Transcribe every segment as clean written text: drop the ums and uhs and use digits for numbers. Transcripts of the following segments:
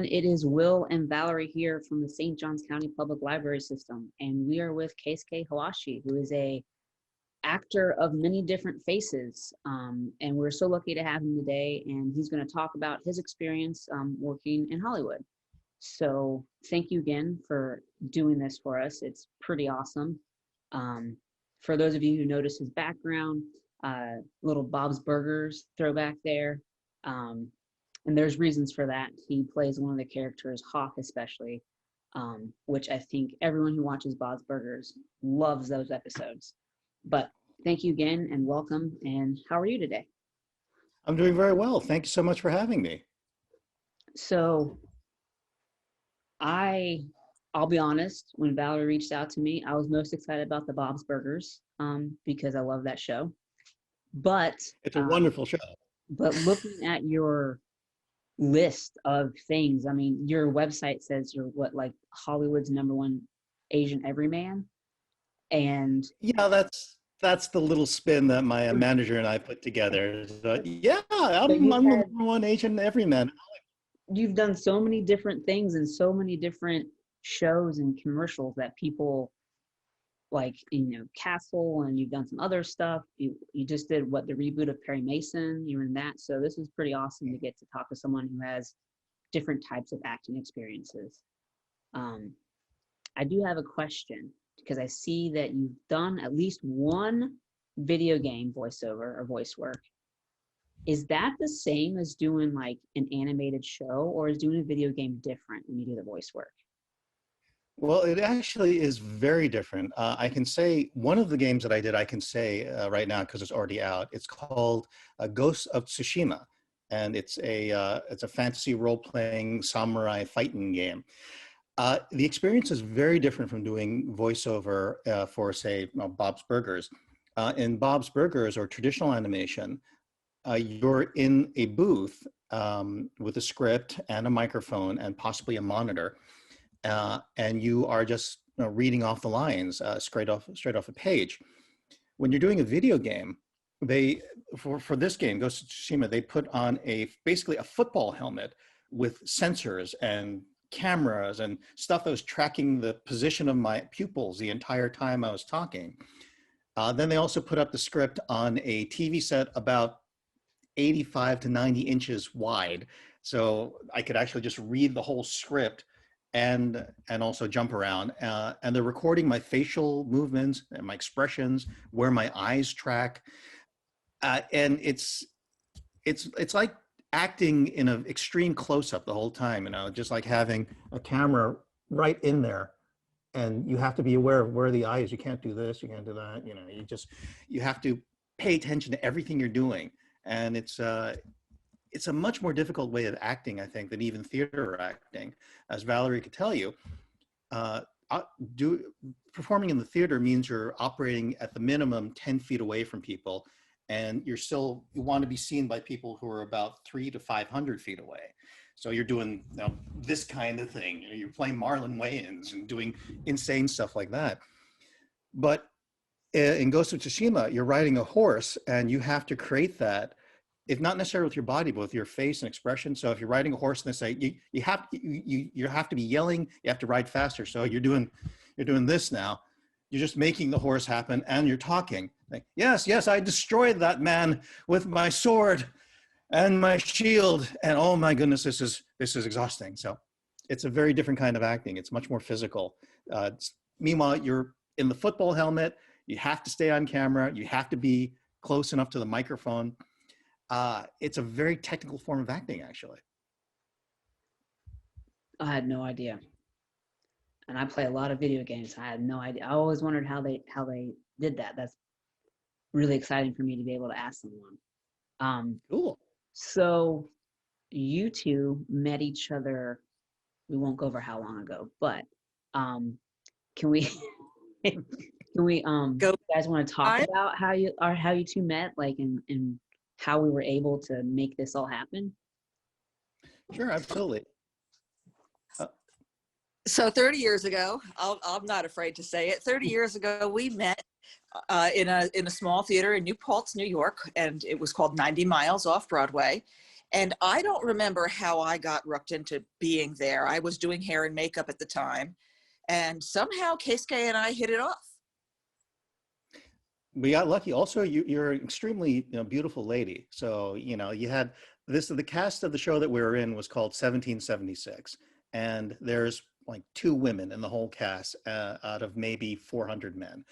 everyone. It is Will and Valerie here from the St. Johns County Public Library System, and we are with Keisuke Hoashi, who is a actor of many different faces, and we're so lucky to have him today, and he's going to talk about his experience working in Hollywood. So thank you again for doing this for us. It's pretty awesome. For those of you who notice his background, little Bob's Burgers throwback there. And there's reasons for that. He plays one of the characters, Hawk especially, which I think everyone who watches Bob's Burgers loves those episodes. But thank you again and welcome. And how are you today? I'm doing very well. Thank you so much for having me. So I'll be honest, when Valerie reached out to me, I was most excited about the Bob's Burgers because I love that show. But it's a wonderful show. But looking at your list of things, I mean, your website says you're what, like Hollywood's #1 Asian everyman, and yeah, that's the little spin that my manager and I put together. Yeah, I'm the #1 Asian everyman. You've done so many different things and so many different shows and commercials that people like, Castle, and you've done some other stuff. You just did the reboot of Perry Mason. You were in that. So this is pretty awesome to get to talk to someone who has different types of acting experiences. I do have a question because I see that you've done at least one video game voiceover or voice work. Is that the same as doing like an animated show, or is doing a video game different when you do the voice work? Well, it actually is very different. I can say one of the games that I did, I can say right now because it's already out. It's called Ghosts of Tsushima, and it's a fantasy role-playing samurai fighting game. The experience is very different from doing voiceover for, say, Bob's Burgers. In Bob's Burgers or traditional animation, you're in a booth with a script and a microphone and possibly a monitor. And you are just reading off the lines straight off a page. When you're doing a video game, for this game, Ghost of Tsushima, they put on basically a football helmet with sensors and cameras and stuff that was tracking the position of my pupils the entire time I was talking. Then they also put up the script on a TV set about 85 to 90 inches wide, so I could actually just read the whole script and also jump around, and they're recording my facial movements and my expressions, where my eyes track, and it's like acting in an extreme close-up the whole time, just like having a camera right in there, and you have to be aware of where the eye is. You can't do this, you can't do that, you have to pay attention to everything you're doing, and it's a much more difficult way of acting, I think, than even theater acting. As Valerie could tell you, performing in the theater means you're operating at the minimum 10 feet away from people, and you want to be seen by people who are about 300 to 500 feet away. So you're doing this kind of thing. You're playing Marlon Wayans and doing insane stuff like that. But in Ghost of Tsushima, you're riding a horse, and you have to create that, if not necessarily with your body, but with your face and expression. So if you're riding a horse and they say you have to be yelling, you have to ride faster. So you're doing this now. You're just making the horse happen, and you're talking. Like, yes, I destroyed that man with my sword and my shield, and oh my goodness, this is exhausting. So it's a very different kind of acting. It's much more physical. Meanwhile, you're in the football helmet. You have to stay on camera. You have to be close enough to the microphone. It's a very technical form of acting, actually. I had no idea, and I play a lot of video games. I had no idea. I always wondered how they did that. That's really exciting for me to be able to ask someone. Cool. So you two met each other. We won't go over how long ago, but can we? Can we? Go. You guys want to talk about how you two met, like, and how we were able to make this all happen? Sure, absolutely. So 30 years ago, I'm not afraid to say it, 30 years ago, we met in a small theater in New Paltz, New York, and it was called 90 Miles off Broadway. And I don't remember how I got rooked into being there. I was doing hair and makeup at the time, and somehow Keisuke and I hit it off. We got lucky. Also, you're an extremely, beautiful lady. So, you had this, the cast of the show that we were in was called 1776. And there's like 2 women in the whole cast out of maybe 400 men.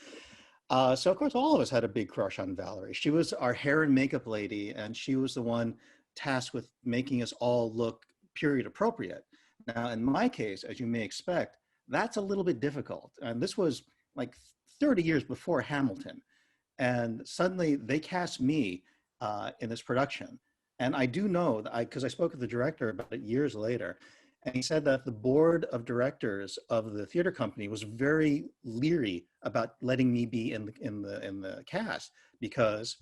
So of course, all of us had a big crush on Valerie. She was our hair and makeup lady, and she was the one tasked with making us all look period appropriate. Now, in my case, as you may expect, that's a little bit difficult. And this was like 30 years before Hamilton. And suddenly they cast me in this production. And I do know that because I spoke with the director about it years later, and he said that the board of directors of the theater company was very leery about letting me be in the cast, because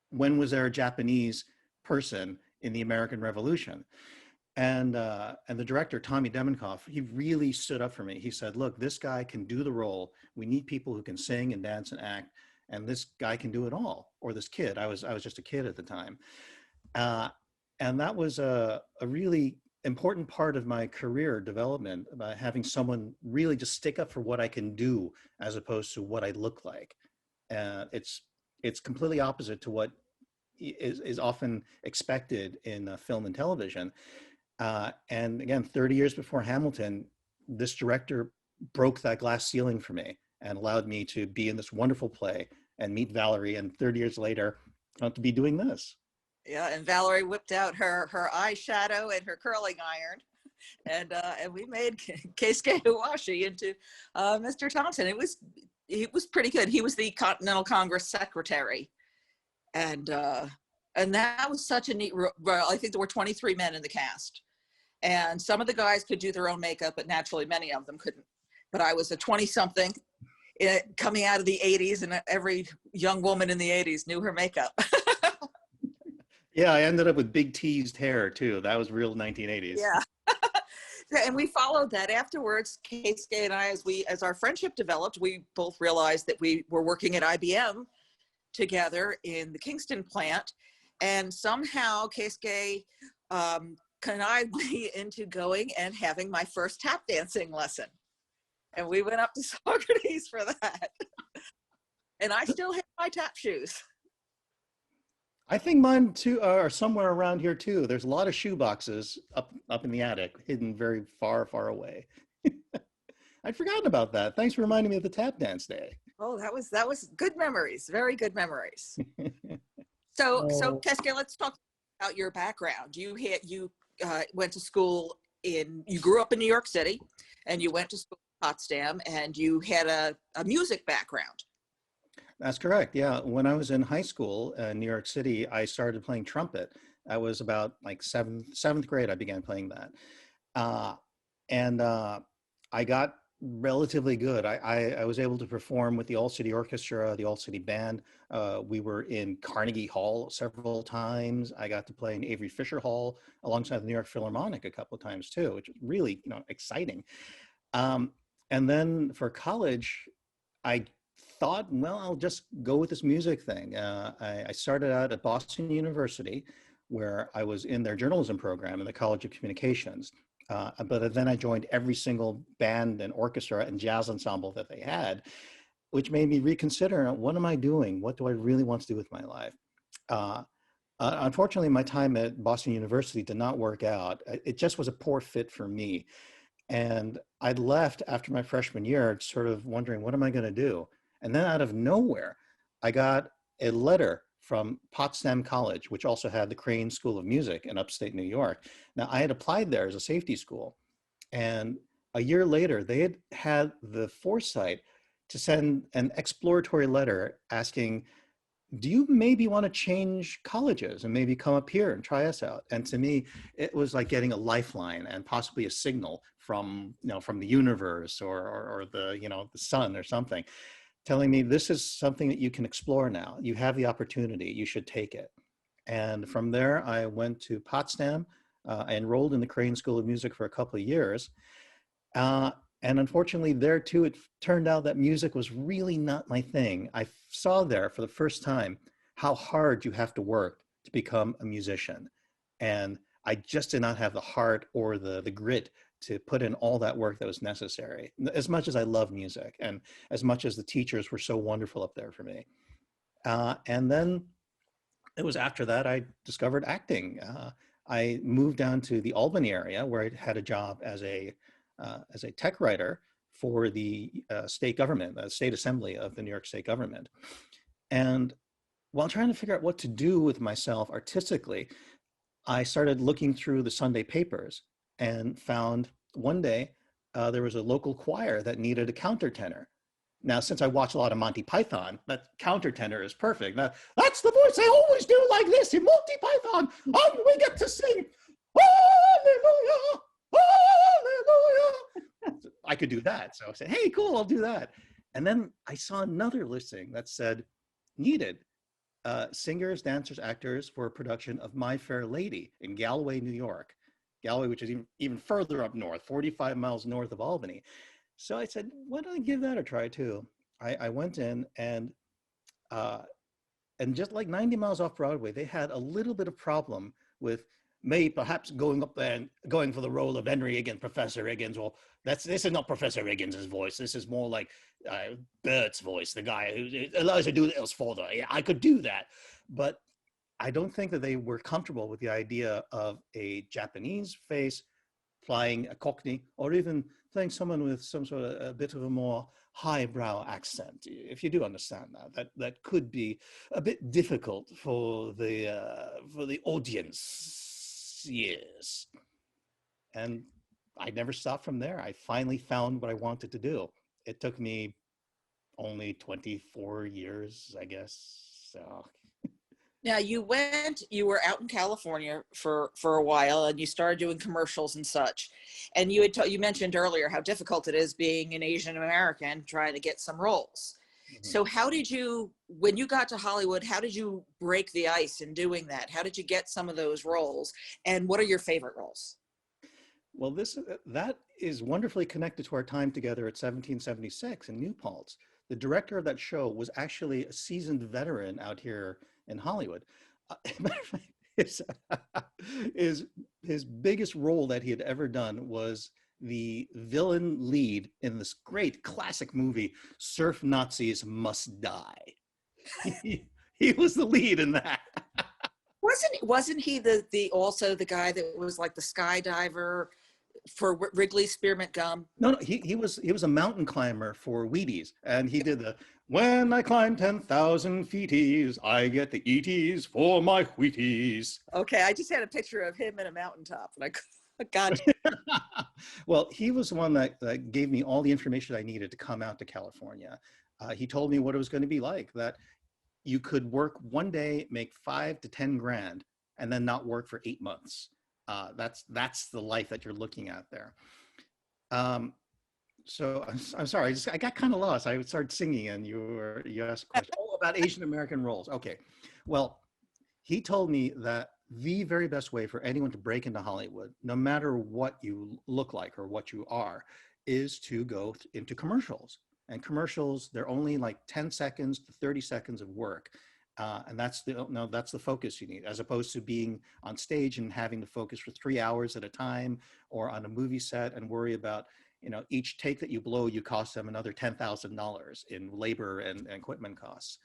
when was there a Japanese person in the American Revolution? And the director, Tommy Demenkoff, he really stood up for me. He said, "Look, this guy can do the role. We need people who can sing and dance and act, and this guy can do it all." Or this kid. I was just a kid at the time, and that was a really important part of my career development, about having someone really just stick up for what I can do as opposed to what I look like. It's completely opposite to what is often expected in film and television. And again, 30 years before Hamilton, this director broke that glass ceiling for me and allowed me to be in this wonderful play and meet Valerie. And 30 years later, to be doing this. Yeah, and Valerie whipped out her eyeshadow and her curling iron, and we made Keisuke Hoashi into Mr. Thompson. He was pretty good. He was the Continental Congress secretary, and that was such a neat. Well, I think there were 23 men in the cast, and some of the guys could do their own makeup, but naturally many of them couldn't. But I was a 20-something coming out of the 80s, and every young woman in the 80s knew her makeup. Yeah, I ended up with big teased hair too. That was real 1980s. Yeah. And we followed that afterwards. Keisuke and I, as our friendship developed, we both realized that we were working at IBM together in the Kingston plant. And somehow Keisuke connived me into going and having my first tap dancing lesson. And we went up to Socrates for that. And I still have my tap shoes. I think mine too are somewhere around here too. There's a lot of shoe boxes up in the attic, hidden very far, far away. I'd forgotten about that. Thanks for reminding me of the tap dance day. Oh, that was good memories. Very good memories. So Keisuke, let's talk about your background. You went to school you grew up in New York City, and you went to school in Potsdam, and you had a music background. That's correct. Yeah. When I was in high school in New York City, I started playing trumpet. I was about like seventh grade. I began playing that. And I got relatively good. I was able to perform with the All City Orchestra, the All City Band. We were in Carnegie Hall several times. I got to play in Avery Fisher Hall alongside the New York Philharmonic a couple of times too, which was really, exciting. And then for college, I thought, well, I'll just go with this music thing. I started out at Boston University, where I was in their journalism program in the College of Communications. But then I joined every single band and orchestra and jazz ensemble that they had, which made me reconsider, what am I doing? What do I really want to do with my life? Unfortunately, my time at Boston University did not work out. It just was a poor fit for me. And I'd left after my freshman year, sort of wondering, what am I going to do? And then out of nowhere, I got a letter from Potsdam College, which also had the Crane School of Music in upstate New York. Now, I had applied there as a safety school. And a year later, they had the foresight to send an exploratory letter asking, do you maybe want to change colleges and maybe come up here and try us out? And to me, it was like getting a lifeline and possibly a signal from the universe or the sun or something, telling me this is something that you can explore now. You have the opportunity, you should take it. And from there, I went to Potsdam. I enrolled in the Crane School of Music for a couple of years. And unfortunately there too, it turned out that music was really not my thing. I saw there for the first time how hard you have to work to become a musician. And I just did not have the heart or the grit to put in all that work that was necessary, as much as I love music and as much as the teachers were so wonderful up there for me. And then it was after that I discovered acting. I moved down to the Albany area where I had a job as a tech writer for the state government, the state assembly of the New York State government. And while trying to figure out what to do with myself artistically, I started looking through the Sunday papers and found one day there was a local choir that needed a countertenor. Now, since I watch a lot of Monty Python, that countertenor is perfect. Now, that's the voice I always do like this in Monty Python. And we get to sing, hallelujah, hallelujah. I could do that. So I said, hey, cool, I'll do that. And then I saw another listing that said, needed singers, dancers, actors for a production of My Fair Lady in Galway, New York. Galway, which is even further up north, 45 miles north of Albany. So I said, why don't I give that a try too? I went in and just like 90 miles off Broadway, they had a little bit of problem with me perhaps going up there and going for the role of Henry Higgins, Professor Higgins. Well, this is not Professor Higgins' voice. This is more like Bert's voice, the guy who Eliza Doolittle's father. Yeah, I could do that. But I don't think that they were comfortable with the idea of a Japanese face playing a Cockney, or even playing someone with some sort of a bit of a more highbrow accent. If you do understand that could be a bit difficult for the audience. Yes, and I never stopped from there. I finally found what I wanted to do. It took me only 24 years, I guess. So. Now you were out in California for a while, and you started doing commercials and such. And you mentioned earlier how difficult it is being an Asian American trying to get some roles. Mm-hmm. So how did you, when you got to Hollywood, how did you break the ice in doing that? How did you get some of those roles? And what are your favorite roles? Well, that is wonderfully connected to our time together at 1776 in New Paltz. The director of that show was actually a seasoned veteran out here in Hollywood. His biggest role that he had ever done was the villain lead in this great classic movie, Surf Nazis Must Die. He was the lead in that. Wasn't he also the guy that was like the skydiver for Wrigley Spearmint Gum? No, he was a mountain climber for Wheaties, and he did the "When I climb 10,000 feeties, I get the Eaties for my Wheaties." Okay, I just had a picture of him in a mountaintop, and I got you. Well, he was the one that gave me all the information I needed to come out to California. He told me what it was going to be like, that you could work one day, make 5 to 10 grand, and then not work for 8 months. That's the life that you're looking at there. So I'm sorry, I got kind of lost. I started singing and you asked a question about Asian American roles. Okay, well, he told me that the very best way for anyone to break into Hollywood, no matter what you look like or what you are, is to go into commercials. And commercials, they're only like 10 seconds to 30 seconds of work. And that's the focus you need, as opposed to being on stage and having to focus for 3 hours at a time, or on a movie set and worry about, each take that you blow, you cost them another $10,000 in labor and equipment costs.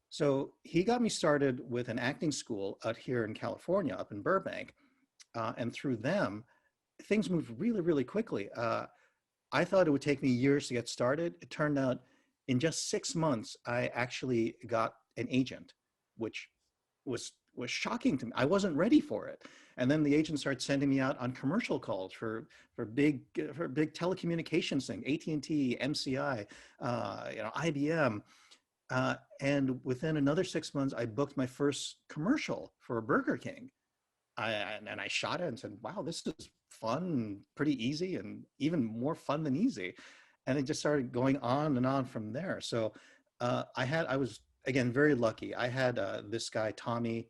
So he got me started with an acting school out here in California, up in Burbank. And through them, things moved really, really quickly. I thought it would take me years to get started. It turned out in just 6 months, I actually got an agent, which was shocking to me. I wasn't ready for it. And then the agent started sending me out on commercial calls for big telecommunications thing, AT&T, MCI, IBM. And within another 6 months, I booked my first commercial for Burger King. And I shot it and said, wow, this is fun, pretty easy, and even more fun than easy. And it just started going on and on from there. So I was, again, very lucky. I had this guy, Tommy,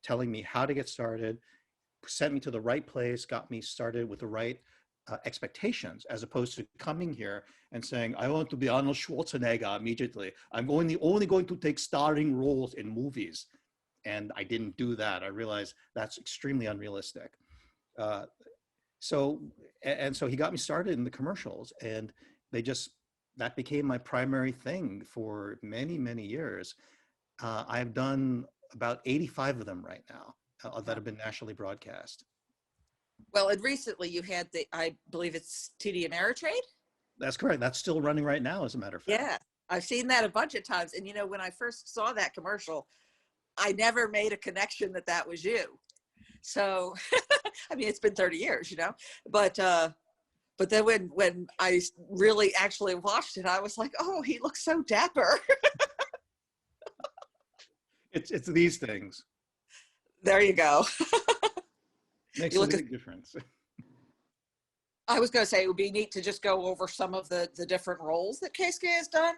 telling me how to get started, sent me to the right place, got me started with the right expectations, as opposed to coming here and saying, I want to be Arnold Schwarzenegger immediately. I'm only going to take starring roles in movies. and I didn't do that. I realized that's extremely unrealistic. Uh, so so he got me started in the commercials, and they just that became my primary thing for many, many years. I've done about 85 of them right now that have been nationally broadcast. Well, and recently you had I believe it's TD Ameritrade. That's correct. That's still running right now, as a matter of fact. Yeah, I've seen that a bunch of times. And when I first saw that commercial, I never made a connection that that was you. So, I mean, it's been 30 years, but then when I really actually watched it, I was like, oh, he looks so dapper. It's these things. There you go. Makes You a look big difference. I was going to say it would be neat to just go over some of the different roles that Keisuke has done.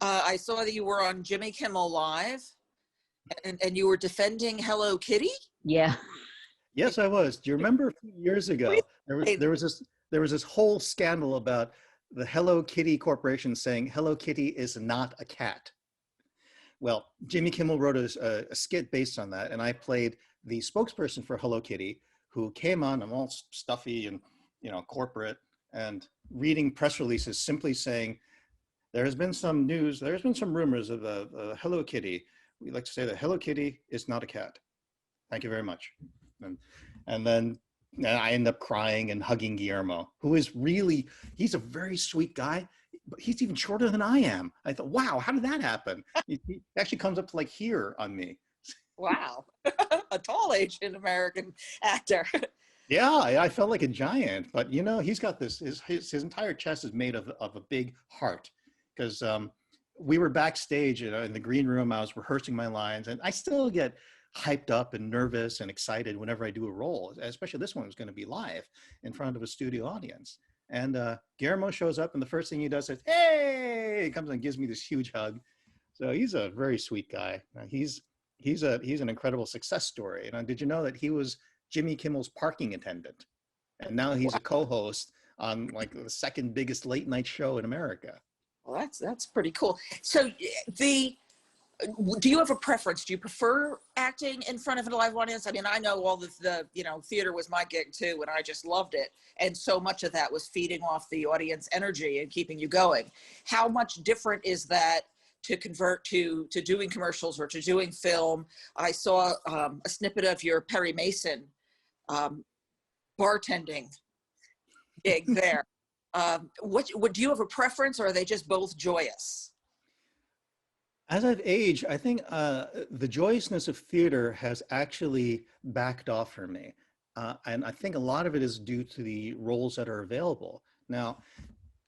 I saw that you were on Jimmy Kimmel Live, and you were defending Hello Kitty. Yeah. Yes, I was. Do you remember a few years ago there was this whole scandal about the Hello Kitty Corporation saying Hello Kitty is not a cat. Well, Jimmy Kimmel wrote a skit based on that, and I played the spokesperson for Hello Kitty, who came on. I'm all stuffy and corporate, and reading press releases simply saying, there has been some news, there's been some rumors of a Hello Kitty. We'd like to say that Hello Kitty is not a cat. Thank you very much. And then I end up crying and hugging Guillermo, who is he's a very sweet guy, but he's even shorter than I am. I thought, wow, how did that happen? He actually comes up to like here on me. Wow. A tall Asian American actor. Yeah, I felt like a giant, but he's got this, his entire chest is made of a big heart, because we were backstage in the green room. I was rehearsing my lines, and I still get hyped up and nervous and excited whenever I do a role, especially this one was going to be live in front of a studio audience. And Guillermo shows up, and the first thing he does is, hey, he comes and gives me this huge hug. So he's a very sweet guy. He's an incredible success story. And did you know that he was Jimmy Kimmel's parking attendant, and now he's a co-host on like the second biggest late night show in America? Well, that's pretty cool. So do you have a preference? Do you prefer acting in front of a live audience? I mean, I know all the theater was my gig too, and I just loved it. And so much of that was feeding off the audience energy and keeping you going. How much different is that to convert to doing commercials or to doing film? I saw a snippet of your Perry Mason bartending gig there. What do you have a preference, or are they just both joyous? As I've aged, I think the joyousness of theater has actually backed off for me. And I think a lot of it is due to the roles that are available. Now,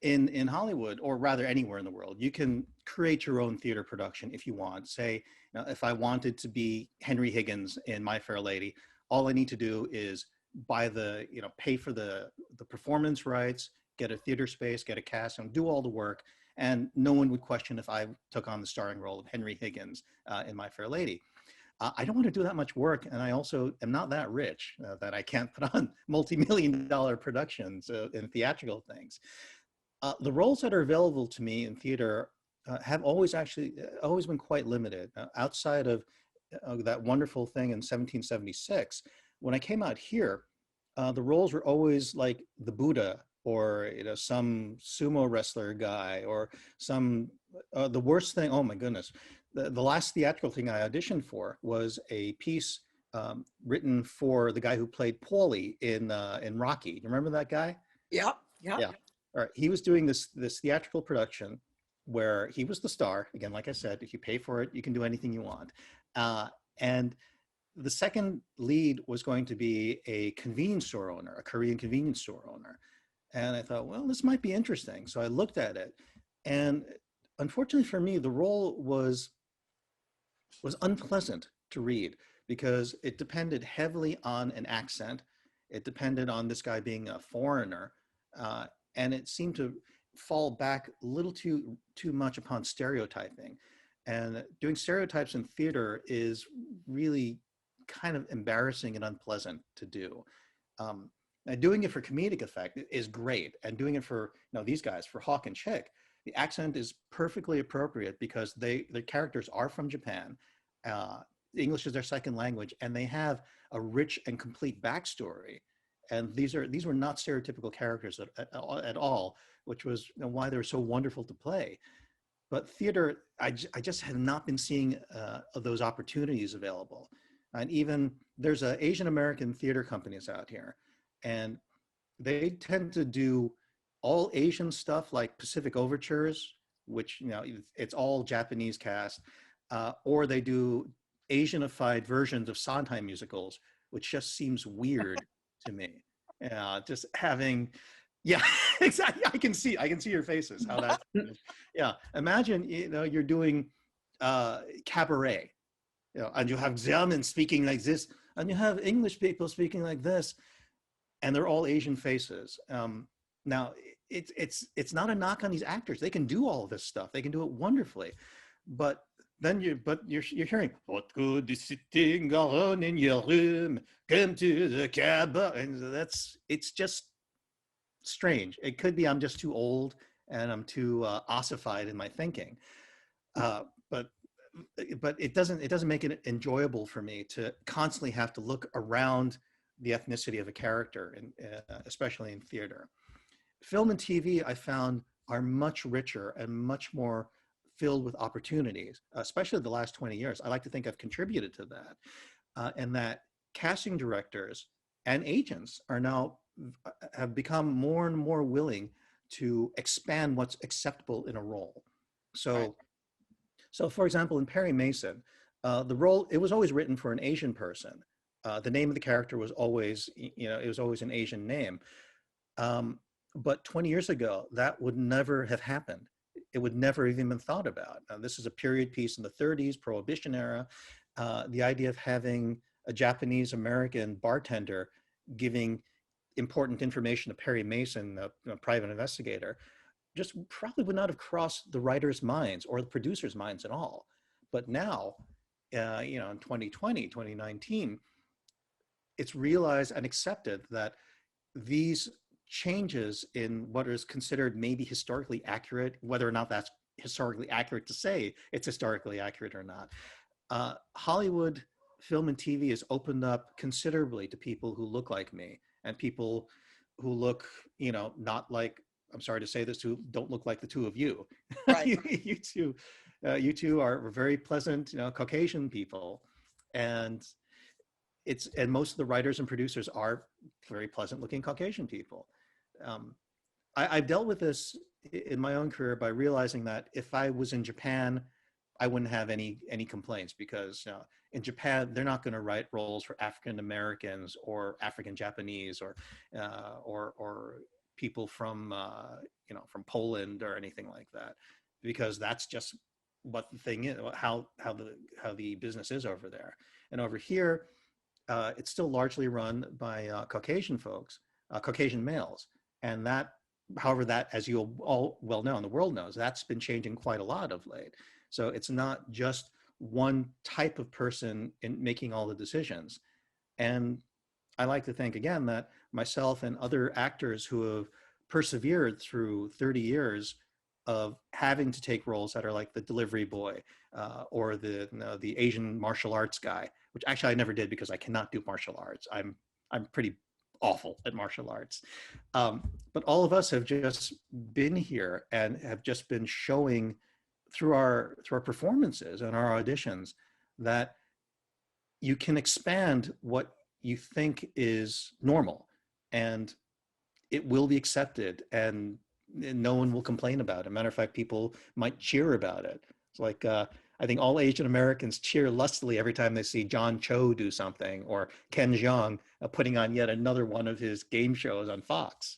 in Hollywood, or rather anywhere in the world, you can create your own theater production if you want. Say, if I wanted to be Henry Higgins in My Fair Lady, all I need to do is buy pay for the performance rights, get a theater space, get a cast, and do all the work. And no one would question if I took on the starring role of Henry Higgins in My Fair Lady. I don't want to do that much work, and I also am not that rich that I can't put on multi-million-dollar productions and theatrical things. The roles that are available to me in theater have always been quite limited. Outside of that wonderful thing in 1776, when I came out here, the roles were always like the Buddha, or some sumo wrestler guy, or some the worst thing. Oh my goodness, the last theatrical thing I auditioned for was a piece written for the guy who played Paulie in Rocky. You remember that guy? Yeah. All right, he was doing this theatrical production where he was the star. Again, like I said, if you pay for it, you can do anything you want. And the second lead was going to be a convenience store owner, a Korean convenience store owner. And I thought, well, this might be interesting. So I looked at it, and unfortunately for me, the role was unpleasant to read, because it depended heavily on an accent. It depended on this guy being a foreigner. And it seemed to fall back a little too much upon stereotyping. And doing stereotypes in theater is really kind of embarrassing and unpleasant to do. Now, doing it for comedic effect is great, and doing it for these guys, for Hawk and Chick, the accent is perfectly appropriate because their characters are from Japan. English is their second language, and they have a rich and complete backstory. And these were not stereotypical characters at all, which was, you know, why they were so wonderful to play. But theater, I just have not been seeing those opportunities available. And even there's Asian American theater companies out here, and they tend to do all Asian stuff like Pacific Overtures, which, you know, it's all Japanese cast, or they do Asianified versions of Sondheim musicals, which just seems weird to me. Just having, yeah, exactly. I can see your faces. How that, yeah. Imagine, you know, you're doing cabaret, you know, and you have German speaking like this, and you have English people speaking like this, and they're all Asian faces. Now, it's not a knock on these actors. They can do all of this stuff. They can do it wonderfully, but then you're hearing, what good is sitting alone in your room? Come to the cabaret, and it's just strange. It could be I'm just too old and I'm too ossified in my thinking, but it doesn't make it enjoyable for me to constantly have to look around the ethnicity of a character, and especially in theater. Film and TV, I found, are much richer and much more filled with opportunities, especially the last 20 years. I like to think I've contributed to that, and that casting directors and agents are now have become more and more willing to expand what's acceptable in a role. So, Right. so for example, in Perry Mason, the role, it was always written for an Asian person. The name of the character was always, you know, it was always an Asian name. But 20 years ago, that would never have happened. It would never even been thought about. This is a period piece in the 30s, Prohibition era. The idea of having a Japanese American bartender giving important information to Perry Mason, a private investigator, just probably would not have crossed the writer's minds or the producer's minds at all. But now, you know, in 2020, 2019, it's realized and accepted that these changes in what is considered maybe historically accurate, whether or not that's historically accurate to say it's historically accurate or not. Hollywood film and TV has opened up considerably to people who look like me and people who look, you know, not like, I'm sorry to say this, who don't look like the two of you. Right. you two are very pleasant, you know, Caucasian people, and most of the writers and producers are very pleasant looking Caucasian people. I've dealt with this in my own career by realizing that if I was in Japan, I wouldn't have any complaints, because in Japan they're not going to write roles for African Americans or African Japanese or people from from Poland or anything like that, because that's just what the thing is, how the business is over there. And over here, it's still largely run by Caucasian folks, Caucasian males, and that, however, that, as you all well know and the world knows, that's been changing quite a lot of late. So it's not just one type of person in making all the decisions. And I like to think, again, that myself and other actors who have persevered through 30 years of having to take roles that are like the delivery boy or the Asian martial arts guy, which actually I never did because I cannot do martial arts. I'm pretty awful at martial arts. But all of us have just been here and have just been showing through our performances and our auditions that you can expand what you think is normal, and it will be accepted, and no one will complain about it. Matter of fact, people might cheer about it. It's like, I think all Asian Americans cheer lustily every time they see John Cho do something, or Ken Jeong putting on yet another one of his game shows on Fox.